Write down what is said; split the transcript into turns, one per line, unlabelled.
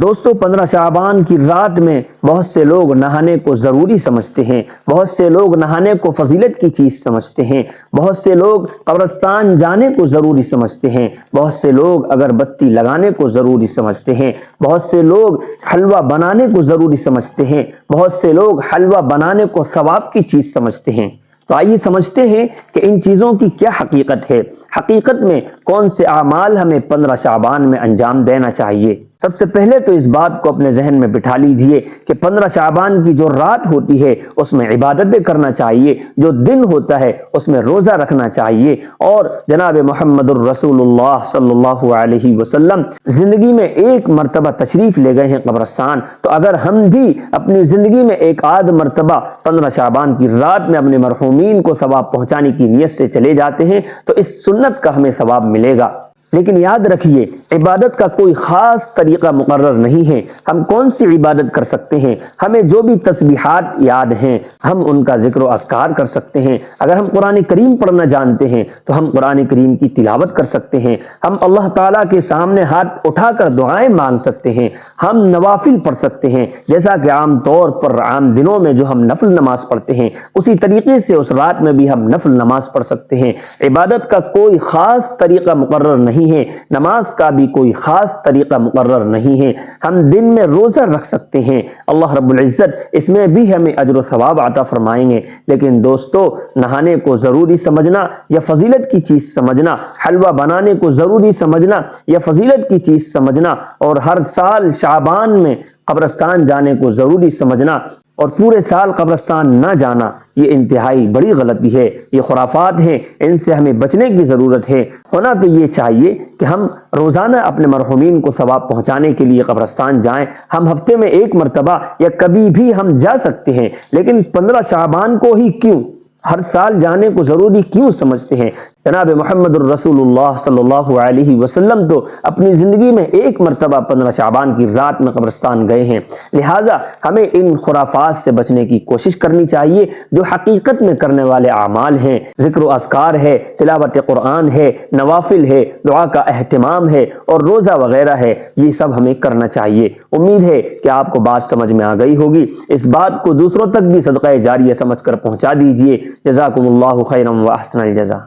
دوستو 15 شعبان کی رات میں بہت سے لوگ نہانے کو ضروری سمجھتے ہیں، بہت سے لوگ نہانے کو فضیلت کی چیز سمجھتے ہیں، بہت سے لوگ قبرستان جانے کو ضروری سمجھتے ہیں، بہت سے لوگ اگربتی لگانے کو ضروری سمجھتے ہیں، بہت سے لوگ حلوہ بنانے کو ضروری سمجھتے ہیں، بہت سے لوگ حلوہ بنانے کو ثواب کی چیز سمجھتے ہیں۔ تو آئیے سمجھتے ہیں کہ ان چیزوں کی کیا حقیقت ہے، حقیقت میں کون سے اعمال ہمیں 15 شعبان میں انجام دینا چاہیے۔ سب سے پہلے تو اس بات کو اپنے ذہن میں بٹھا لیجئے کہ 15 شعبان کی جو رات ہوتی ہے اس میں عبادتیں کرنا چاہیے، جو دن ہوتا ہے اس میں روزہ رکھنا چاہیے، اور جناب محمد الرسول اللہ صلی اللہ علیہ وسلم زندگی میں ایک مرتبہ تشریف لے گئے ہیں قبرستان، تو اگر ہم بھی اپنی زندگی میں ایک آدھ مرتبہ 15 شعبان کی رات میں اپنے مرحومین کو ثواب پہنچانے کی نیت سے چلے جاتے ہیں تو اس سنت کا ہمیں ثواب ملے گا۔ لیکن یاد رکھیے، عبادت کا کوئی خاص طریقہ مقرر نہیں ہے۔ ہم کون سی عبادت کر سکتے ہیں؟ ہمیں جو بھی تسبیحات یاد ہیں ہم ان کا ذکر و اذکار کر سکتے ہیں۔ اگر ہم قرآن کریم پڑھنا جانتے ہیں تو ہم قرآن کریم کی تلاوت کر سکتے ہیں۔ ہم اللہ تعالیٰ کے سامنے ہاتھ اٹھا کر دعائیں مانگ سکتے ہیں۔ ہم نوافل پڑھ سکتے ہیں، جیسا کہ عام طور پر عام دنوں میں جو ہم نفل نماز پڑھتے ہیں اسی طریقے سے اس رات میں بھی ہم نفل نماز پڑھ سکتے ہیں۔ عبادت کا کوئی خاص طریقہ مقرر نہیں ہے، نماز کا بھی کوئی خاص طریقہ مقرر نہیں ہے۔ ہم دن میں روزہ رکھ سکتے ہیں، اللہ رب العزت اس میں بھی ہمیں اجر و ثواب عطا فرمائیں گے۔ لیکن دوستو، نہانے کو ضروری سمجھنا یا فضیلت کی چیز سمجھنا، حلوہ بنانے کو ضروری سمجھنا یا فضیلت کی چیز سمجھنا، اور ہر سال شعبان میں قبرستان جانے کو ضروری سمجھنا اور پورے سال قبرستان نہ جانا، یہ انتہائی بڑی غلطی ہے، یہ خرافات ہیں، ان سے ہمیں بچنے کی ضرورت ہے۔ ہونا تو یہ چاہیے کہ ہم روزانہ اپنے مرحومین کو ثواب پہنچانے کے لیے قبرستان جائیں۔ ہم ہفتے میں ایک مرتبہ یا کبھی بھی ہم جا سکتے ہیں، لیکن 15 شعبان کو ہی کیوں ہر سال جانے کو ضروری کیوں سمجھتے ہیں؟ جناب محمد الرسول اللہ صلی اللہ علیہ وسلم تو اپنی زندگی میں ایک مرتبہ 15 شعبان کی رات میں قبرستان گئے ہیں، لہٰذا ہمیں ان خرافات سے بچنے کی کوشش کرنی چاہیے جو حقیقت میں کرنے والے اعمال ہیں۔ ذکر و اذکار ہے، تلاوت قرآن ہے، نوافل ہے، دعا کا اہتمام ہے اور روزہ وغیرہ ہے، یہ سب ہمیں کرنا چاہیے۔ امید ہے کہ آپ کو بات سمجھ میں آ گئی ہوگی۔ اس بات کو دوسروں تک بھی صدقہ جاریہ سمجھ کر پہنچا دیجیے۔ جزاکم اللہ خیرا و احسن الجزا۔